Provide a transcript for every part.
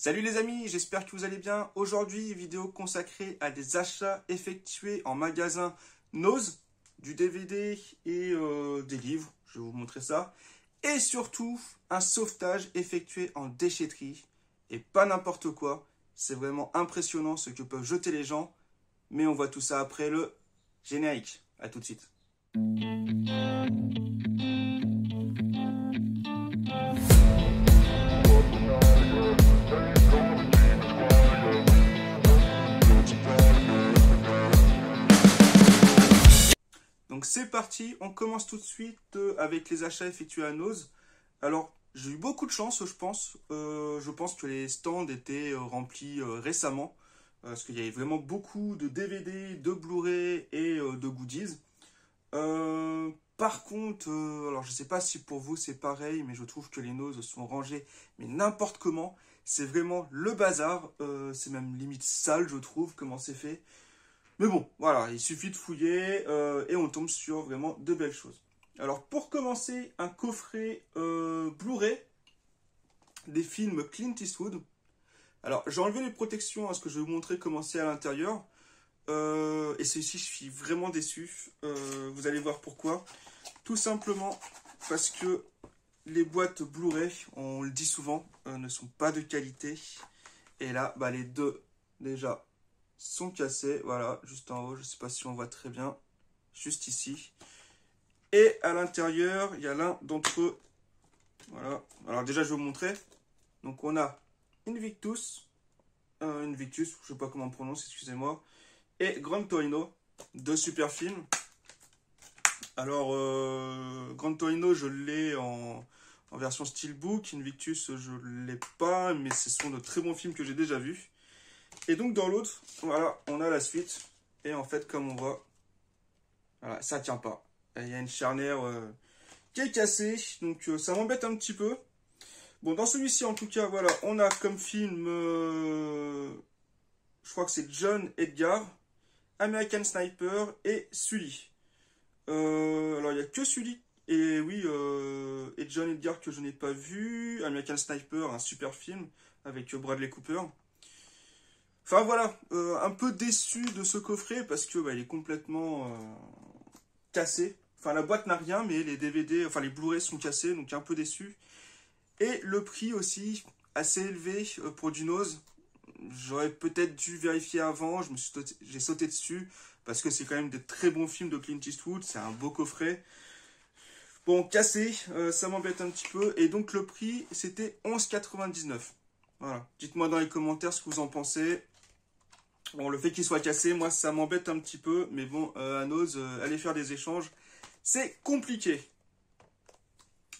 Salut les amis, j'espère que vous allez bien. Aujourd'hui, vidéo consacrée à des achats effectués en magasin Nose, du DVD et des livres, je vais vous montrer ça. Et surtout, un sauvetage effectué en déchetterie. Et pas n'importe quoi, c'est vraiment impressionnant ce que peuvent jeter les gens. Mais on voit tout ça après le générique. A tout de suite. Donc c'est parti, on commence tout de suite avec les achats effectués à Nose. Alors j'ai eu beaucoup de chance, je pense. Je pense que les stands étaient remplis récemment. Parce qu'il y avait vraiment beaucoup de DVD, de Blu-ray et de goodies. Par contre, alors je sais pas si pour vous c'est pareil, mais je trouve que les Nose sont rangés, mais n'importe comment. C'est vraiment le bazar. C'est même limite sale, je trouve, comment c'est fait. Mais bon, voilà, il suffit de fouiller et on tombe sur vraiment de belles choses. Alors pour commencer, un coffret Blu-ray des films Clint Eastwood. Alors j'ai enlevé les protections parce que je vais vous montrer comment c'est à l'intérieur. Et celui-ci, je suis vraiment déçu. Vous allez voir pourquoi. Tout simplement parce que les boîtes Blu-ray, on le dit souvent, ne sont pas de qualité. Et là, bah, les deux déjà sont cassés, voilà, juste en haut, je ne sais pas si on voit très bien, juste ici. Et à l'intérieur, il y a l'un d'entre eux, voilà. Alors déjà, je vais vous montrer. Donc on a Invictus, je ne sais pas comment on prononce, excusez-moi, et Gran Torino, deux super films. Alors, Gran Torino, je l'ai en version steelbook, Invictus, je ne l'ai pas, mais ce sont de très bons films que j'ai déjà vus. Et donc dans l'autre, voilà, on a la suite. Et en fait, comme on voit, voilà, ça tient pas. Il y a une charnière qui est cassée, donc ça m'embête un petit peu. Bon, dans celui-ci, en tout cas, voilà, on a comme film, je crois que c'est John Edgar, American Sniper et Sully. Alors, il n'y a que Sully et oui, et John Edgar que je n'ai pas vu. American Sniper, un super film avec Bradley Cooper. Enfin voilà, un peu déçu de ce coffret parce que bah, il est complètement cassé. Enfin la boîte n'a rien, mais les DVD, enfin les Blu-ray sont cassés, donc un peu déçu. Et le prix aussi assez élevé pour du Nose. J'aurais peut-être dû vérifier avant, j'ai sauté dessus parce que c'est quand même des très bons films de Clint Eastwood, c'est un beau coffret. Bon, cassé, ça m'embête un petit peu. Et donc le prix, c'était 11,99 €. Voilà, dites-moi dans les commentaires ce que vous en pensez. Bon, le fait qu'il soit cassé, moi, ça m'embête un petit peu. Mais bon, à Nose, aller faire des échanges, c'est compliqué.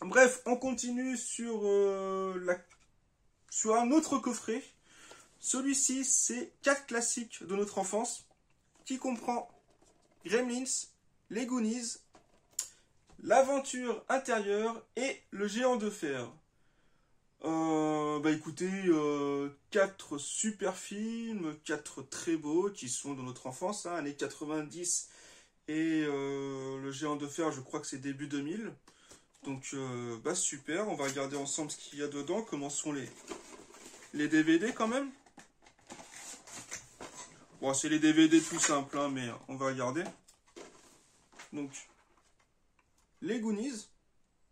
Bref, on continue sur un autre coffret. Celui-ci, c'est 4 classiques de notre enfance, qui comprend Gremlins, les Goonies, l'aventure intérieure et le géant de fer. Bah écoutez, 4 super films, 4 très beaux qui sont de notre enfance, hein, années 90 et le géant de fer, je crois que c'est début 2000. Donc bah super, on va regarder ensemble ce qu'il y a dedans, comment sont les DVD quand même. Bon, c'est les DVD tout simples, hein, mais on va regarder. Donc, les Goonies,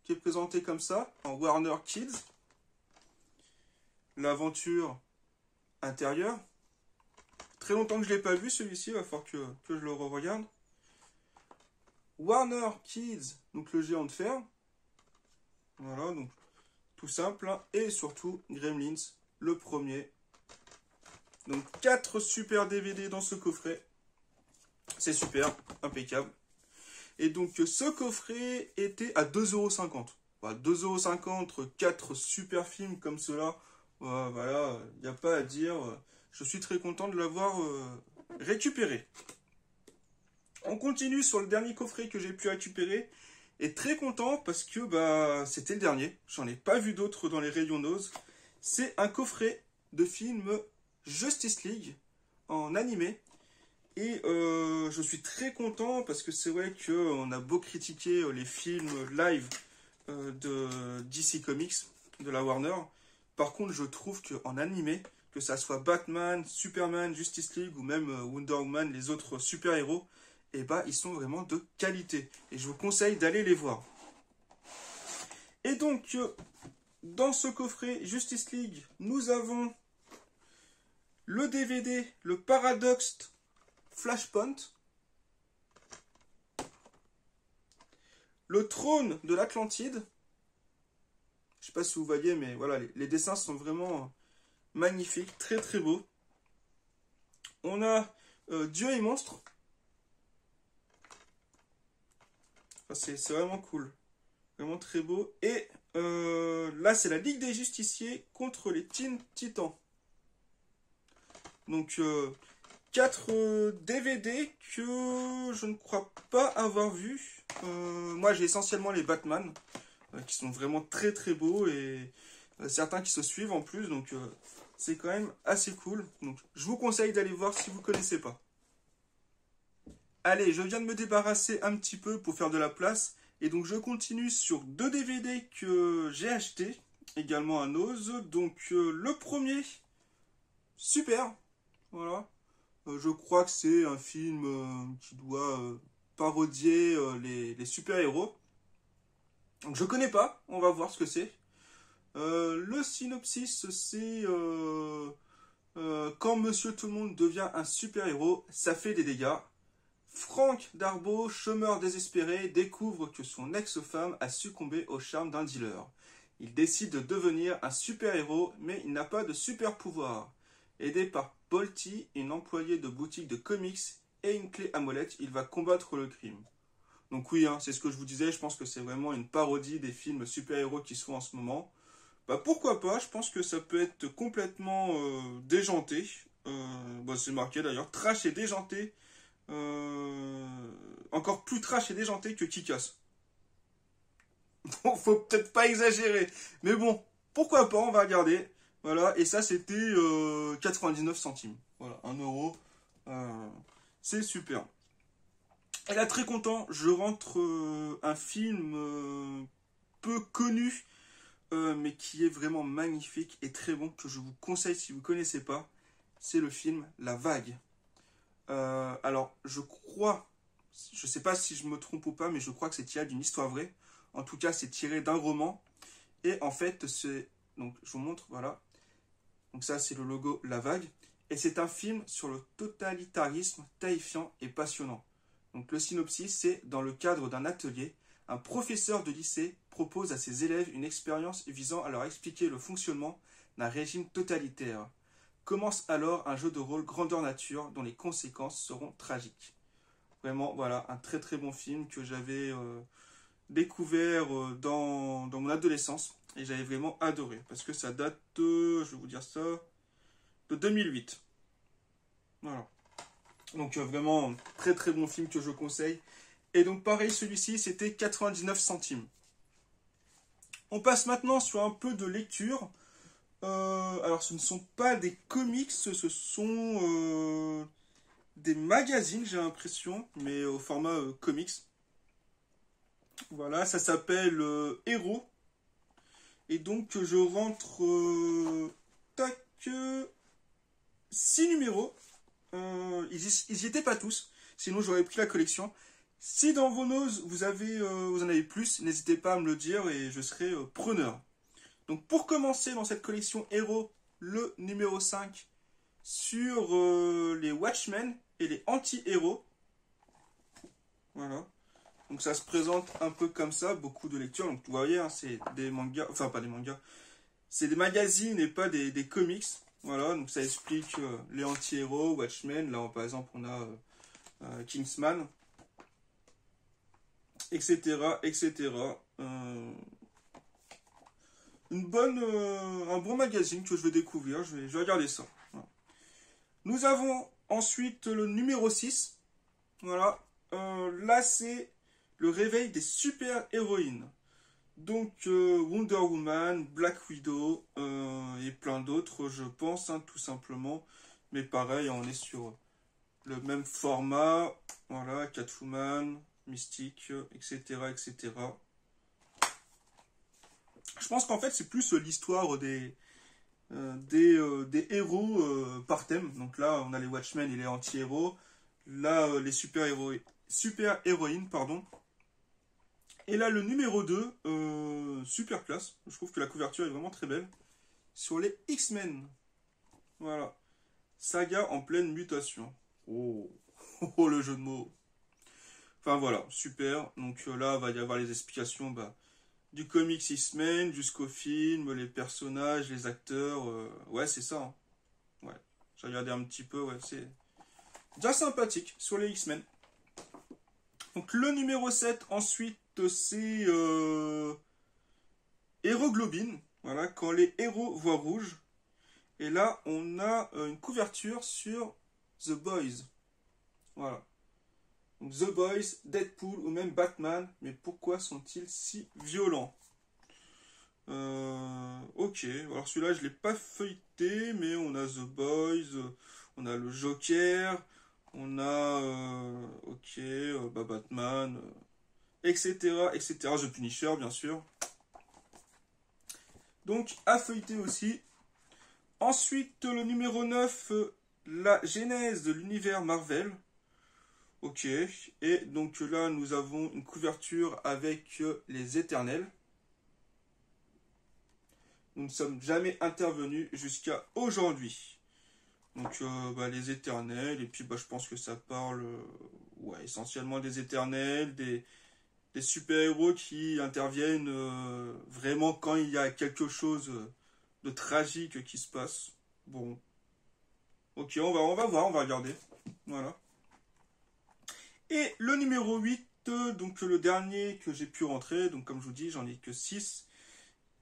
qui est présenté comme ça, en Warner Kids. L'aventure intérieure. Très longtemps que je ne l'ai pas vu celui-ci, il va falloir que je le re-regarde. Warner Kids, donc le géant de fer. Voilà, donc tout simple. Hein. Et surtout Gremlins, le premier. Donc 4 super DVD dans ce coffret. C'est super, impeccable. Et donc ce coffret était à 2,50 €. Voilà, 2,50 € entre 4 super films comme cela. Voilà, il n'y a pas à dire. Je suis très content de l'avoir récupéré. On continue sur le dernier coffret que j'ai pu récupérer. Et très content parce que bah, c'était le dernier. J'en ai pas vu d'autres dans les rayons Nose. C'est un coffret de films Justice League en animé. Et je suis très content parce que c'est vrai qu'on a beau critiquer les films live de DC Comics, de la Warner. Par contre, je trouve qu'en animé, que ça soit Batman, Superman, Justice League ou même Wonder Woman, les autres super-héros, eh ben, ils sont vraiment de qualité. Et je vous conseille d'aller les voir. Et donc, dans ce coffret Justice League, nous avons le DVD, le Paradox Flashpoint, le Trône de l'Atlantide. Je sais pas si vous voyez, mais voilà, les dessins sont vraiment magnifiques, très très beaux. On a Dieu et monstre. Enfin, c'est vraiment cool, vraiment très beau. Et là, c'est la Ligue des Justiciers contre les Teen Titans. Donc, 4 DVD que je ne crois pas avoir vus. Moi, j'ai essentiellement les Batman, qui sont vraiment très très beaux, et certains qui se suivent en plus, donc c'est quand même assez cool. Donc, je vous conseille d'aller voir si vous ne connaissez pas. Allez, je viens de me débarrasser un petit peu pour faire de la place, et donc je continue sur 2 DVD que j'ai achetés, également à Nose. Donc, le premier, super, voilà. Je crois que c'est un film qui doit parodier les super-héros. Donc je connais pas, on va voir ce que c'est. Le synopsis, c'est quand Monsieur Tout-le-Monde devient un super-héros, ça fait des dégâts. Frank Darbo, chômeur désespéré, découvre que son ex-femme a succombé au charme d'un dealer. Il décide de devenir un super-héros, mais il n'a pas de super-pouvoir. Aidé par Bolty, une employée de boutique de comics et une clé à molette, il va combattre le crime. Donc oui, hein, c'est ce que je vous disais, je pense que c'est vraiment une parodie des films super-héros qui sont en ce moment. Bah pourquoi pas, je pense que ça peut être complètement déjanté. Bah, c'est marqué d'ailleurs, trash et déjanté. Encore plus trash et déjanté que Kick-Ass. Donc faut peut-être pas exagérer. Mais bon, pourquoi pas, on va regarder. Voilà, et ça c'était 99 centimes. Voilà, 1 euro. C'est super. Et là, très content, je rentre un film peu connu, mais qui est vraiment magnifique et très bon, que je vous conseille si vous ne connaissez pas. C'est le film La Vague. Alors, je crois, je ne sais pas si je me trompe ou pas, mais je crois que c'est tiré d'une histoire vraie. En tout cas, c'est tiré d'un roman. Et en fait, c'est... Donc, je vous montre, voilà. Donc ça, c'est le logo La Vague. Et c'est un film sur le totalitarisme terrifiant et passionnant. Donc le synopsis, c'est dans le cadre d'un atelier, un professeur de lycée propose à ses élèves une expérience visant à leur expliquer le fonctionnement d'un régime totalitaire. Commence alors un jeu de rôle grandeur nature dont les conséquences seront tragiques. Vraiment, voilà, un très très bon film que j'avais découvert dans mon adolescence et j'avais vraiment adoré parce que ça date de, je vais vous dire ça, de 2008. Voilà. Donc vraiment, très très bon film que je conseille. Et donc pareil, celui-ci, c'était 99 centimes. On passe maintenant sur un peu de lecture. Alors ce ne sont pas des comics, ce sont des magazines, j'ai l'impression, mais au format comics. Voilà, ça s'appelle Héros. Et donc je rentre tac, 6 numéros. Ils y étaient pas tous, sinon j'aurais pris la collection. Si dans vos noses vous en avez plus, n'hésitez pas à me le dire et je serai preneur. Donc pour commencer dans cette collection Héros, le numéro 5 sur les Watchmen et les anti-héros. Voilà. Donc ça se présente un peu comme ça, beaucoup de lectures. Donc vous voyez, hein, c'est des mangas, enfin pas des mangas, c'est des magazines et pas des comics. Voilà, donc ça explique les anti-héros, Watchmen. Là par exemple on a Kingsman, etc. etc. Un bon magazine que je vais découvrir, je vais regarder ça. Voilà. Nous avons ensuite le numéro 6. Voilà. Là c'est le réveil des super-héroïnes. Donc Wonder Woman, Black Widow et plein d'autres, je pense, hein, tout simplement. Mais pareil, on est sur le même format. Voilà, Catwoman, Mystique, etc., etc. Je pense qu'en fait, c'est plus l'histoire des héros par thème. Donc là, on a les Watchmen et les anti-héros. Là, les super-héroïnes, pardon. Et là, le numéro 2, super classe. Je trouve que la couverture est vraiment très belle. Sur les X-Men. Voilà. Saga en pleine mutation. Oh, oh le jeu de mots. Enfin voilà, super. Donc là, il va y avoir les explications du comics X-Men jusqu'au film, les personnages, les acteurs. Ouais, c'est ça. Hein. Ouais. J'ai regardé un petit peu, ouais, c'est déjà sympathique sur les X-Men. Donc le numéro 7, ensuite, c'est Héroglobine. Voilà, quand les héros voient rouge. Et là, on a une couverture sur The Boys. Voilà. Donc, The Boys, Deadpool ou même Batman. Mais pourquoi sont-ils si violents? Ok, alors celui-là, je ne l'ai pas feuilleté, mais on a The Boys, on a le Joker, on a Batman, etc., etc. The Punisher, bien sûr. Donc, à feuilleter aussi. Ensuite, le numéro 9, la genèse de l'univers Marvel. Ok, et donc là, nous avons une couverture avec les Éternels. Nous ne sommes jamais intervenus jusqu'à aujourd'hui. Donc, les Éternels, et puis je pense que ça parle essentiellement des Éternels, des super-héros qui interviennent vraiment quand il y a quelque chose de tragique qui se passe. Bon, ok, on va voir, on va regarder. Voilà. Et le numéro 8, donc le dernier que j'ai pu rentrer, donc comme je vous dis, j'en ai que 6.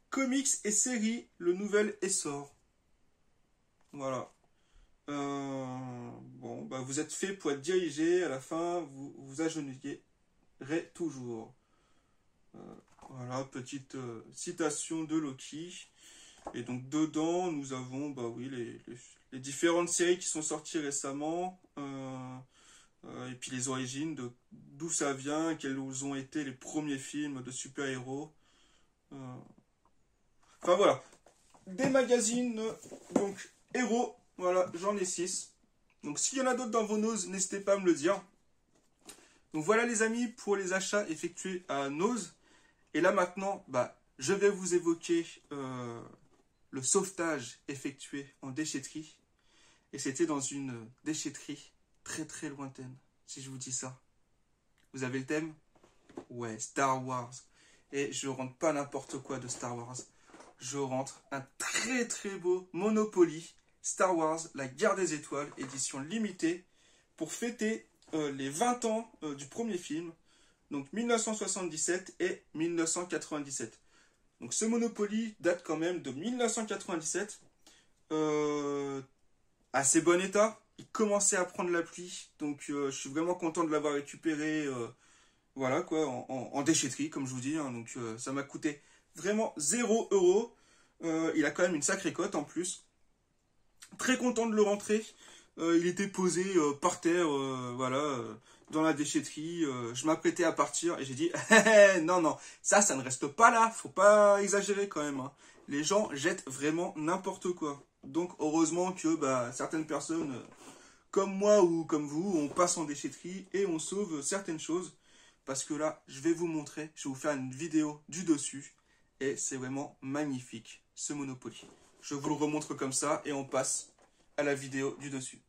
Comics et séries, le nouvel essor. Voilà. Vous êtes fait pour être dirigé, à la fin, vous vous agenouillerez toujours. Voilà, petite citation de Loki. Et donc dedans, nous avons les différentes séries qui sont sorties récemment. Et puis les origines, d'où ça vient, quels ont été les premiers films de super-héros. Enfin voilà, des magazines, donc héros, voilà, j'en ai 6. Donc s'il y en a d'autres dans vos noses, n'hésitez pas à me le dire. Donc voilà les amis pour les achats effectués à Nose. Et là maintenant, je vais vous évoquer le sauvetage effectué en déchetterie. Et c'était dans une déchetterie très très lointaine, si je vous dis ça. Vous avez le thème? Ouais, Star Wars. Et je rentre pas n'importe quoi de Star Wars. Je rentre un très très beau Monopoly Star Wars, la guerre des étoiles, édition limitée, pour fêter les 20 ans du premier film, donc 1977 et 1997. Donc ce Monopoly date quand même de 1997, assez bon état, il commençait à prendre la pluie, donc je suis vraiment content de l'avoir récupéré voilà quoi, en déchetterie comme je vous dis, hein, donc ça m'a coûté vraiment 0 €. Il a quand même une sacrée cote en plus. Très content de le rentrer. Il était posé par terre, dans la déchetterie. Je m'apprêtais à partir et j'ai dit non, non, ça ne reste pas là. Faut pas exagérer quand même. Hein. Les gens jettent vraiment n'importe quoi. Donc heureusement que certaines personnes, comme moi ou comme vous, on passe en déchetterie et on sauve certaines choses. Parce que là, je vais vous montrer, je vais vous faire une vidéo du dessus. Et c'est vraiment magnifique, ce Monopoly. Je vous le remontre comme ça et on passe à la vidéo du dessus.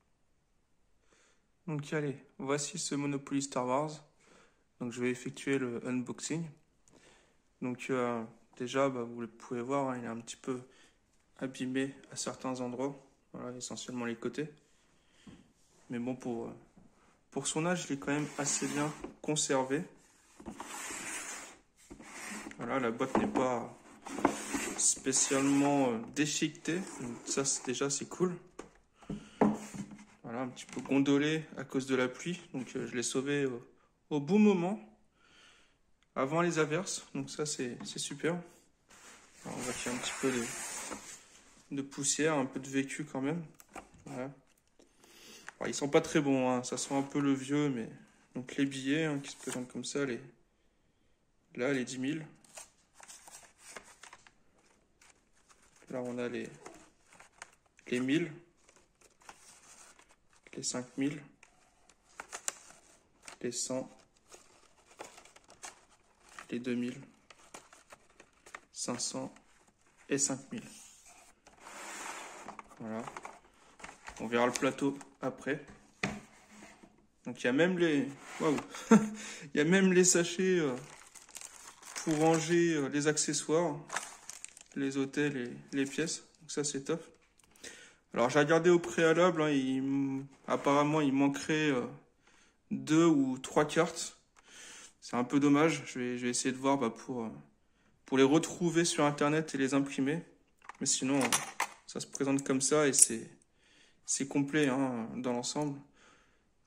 Donc allez, voici ce Monopoly Star Wars. Donc je vais effectuer le unboxing. Donc déjà, vous le pouvez voir, hein, il est un petit peu abîmé à certains endroits. Voilà, essentiellement les côtés. Mais bon, pour son âge, il est quand même assez bien conservé. Voilà, la boîte n'est pas spécialement déchiquetée. Donc ça, c'est cool. Voilà, un petit peu gondolé à cause de la pluie. Donc je l'ai sauvé au bon moment, avant les averses. Donc ça, c'est super. Alors, on va faire un petit peu de poussière, un peu de vécu quand même. Voilà. Alors, ils sont pas très bons, hein. Ça sent un peu le vieux, mais... Donc les billets hein, qui se présentent comme ça, là, les 10 000. Là, on a les les 1000, les 5000, les 100, les 2000, 500 et 5000. Voilà. On verra le plateau après. Donc il y a même les... Waouh. Il y a même les sachets pour ranger les accessoires, les hôtels et les pièces. Donc ça c'est top. Alors j'ai regardé au préalable, hein, apparemment il manquerait 2 ou 3 cartes. C'est un peu dommage. Je vais essayer de voir pour les retrouver sur internet et les imprimer. Mais sinon ça se présente comme ça et c'est complet hein, dans l'ensemble.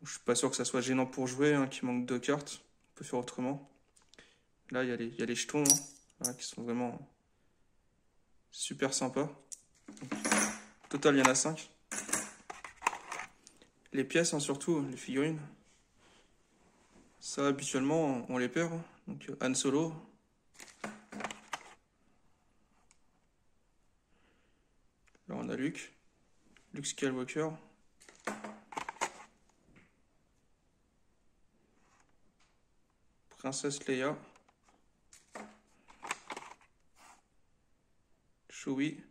Je suis pas sûr que ça soit gênant pour jouer, hein, qu'il manque 2 cartes. On peut faire autrement. Là, il y a les jetons hein, voilà, qui sont vraiment super sympas. Donc, au total, il y en a 5. Les pièces, hein, surtout, les figurines. Ça, habituellement, on les perd. Hein. Donc, Han Solo. Là, on a Luke Skywalker. Princesse Leia, Chewie,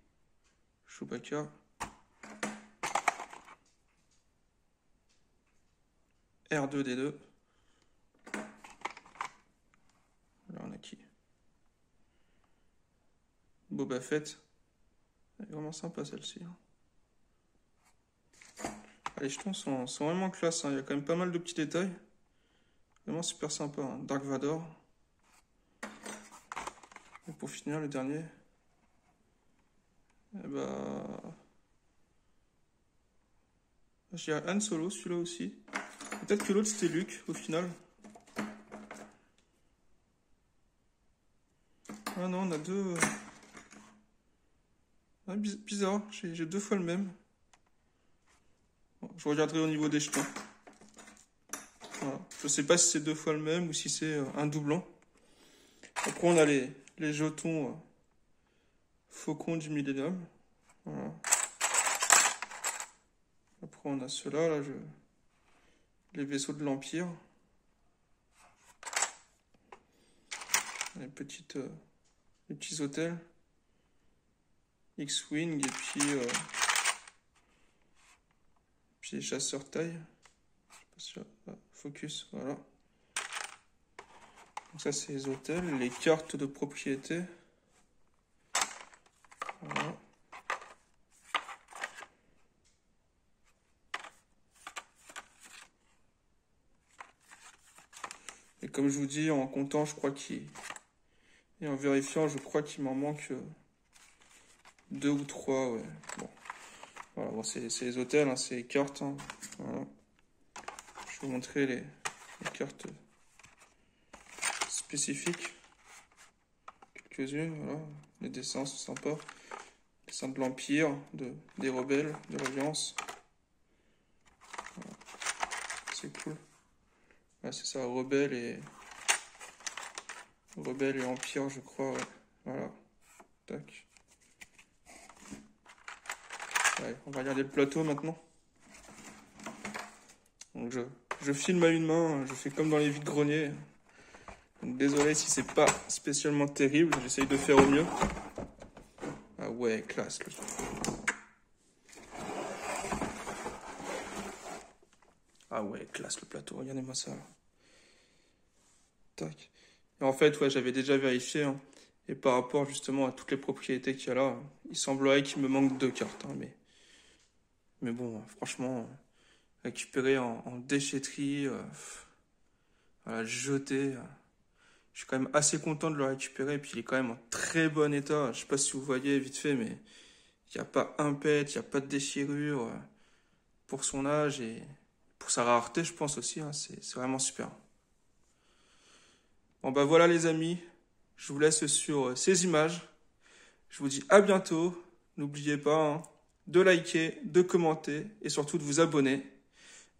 Chewbacca, R2D2. Là on a qui? Boba Fett. Elle est vraiment sympa celle-ci. Les jetons sont vraiment classe. Hein. Il y a quand même pas mal de petits détails. Vraiment super sympa, hein. Dark Vador. Et pour finir, le dernier. Eh bah... je dirais Han Solo, celui-là aussi. Peut-être que l'autre c'était Luke, au final. Ah non, on a deux... Ah, bizarre, j'ai 2 fois le même. Bon, je regarderai au niveau des jetons. Voilà. Je sais pas si c'est 2 fois le même ou si c'est un doublon. Après on a les jetons Faucon du Millennium. Voilà. Après on a ceux-là, là, les vaisseaux de l'Empire. Les petits hôtels. X-Wing et puis les chasseurs taille. Je sais pas si focus, voilà. Donc ça c'est les hôtels, les cartes de propriété. Voilà. Et comme je vous dis, en comptant, je crois et en vérifiant, je crois qu'il m'en manque 2 ou 3, ouais. Bon. Voilà, bon, c'est les hôtels, hein, c'est les cartes. Hein. Voilà. Je vais vous montrer les cartes spécifiques. Quelques-unes, voilà. Les dessins sont sympas. Dessins de l'Empire, des rebelles, de l'Alliance. Voilà. C'est cool. Là, c'est ça, rebelles et Empire, je crois, ouais. Voilà. Tac. Ouais, on va regarder le plateau maintenant. Donc je filme à une main, je fais comme dans les vides-greniers. Donc désolé si c'est pas spécialement terrible, j'essaye de faire au mieux. Ah ouais, classe. Ah ouais, classe le plateau, regardez-moi ça. Tac. Et en fait, ouais, j'avais déjà vérifié. Hein, et par rapport justement à toutes les propriétés qu'il y a là, il semblerait qu'il me manque 2 cartes. Hein, mais bon, franchement, récupérer en déchetterie, voilà, jeter. Je suis quand même assez content de le récupérer. Puis il est quand même en très bon état. Je sais pas si vous voyez vite fait, mais il n'y a pas un pet, il n'y a pas de déchirure. Pour son âge et pour sa rareté, je pense aussi. Hein, c'est vraiment super. Bon bah voilà les amis. Je vous laisse sur ces images. Je vous dis à bientôt. N'oubliez pas hein, de liker, de commenter et surtout de vous abonner.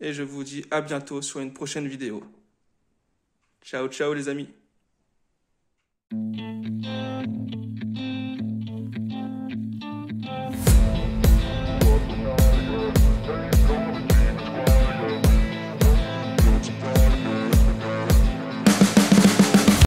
Et je vous dis à bientôt sur une prochaine vidéo. Ciao, ciao les amis.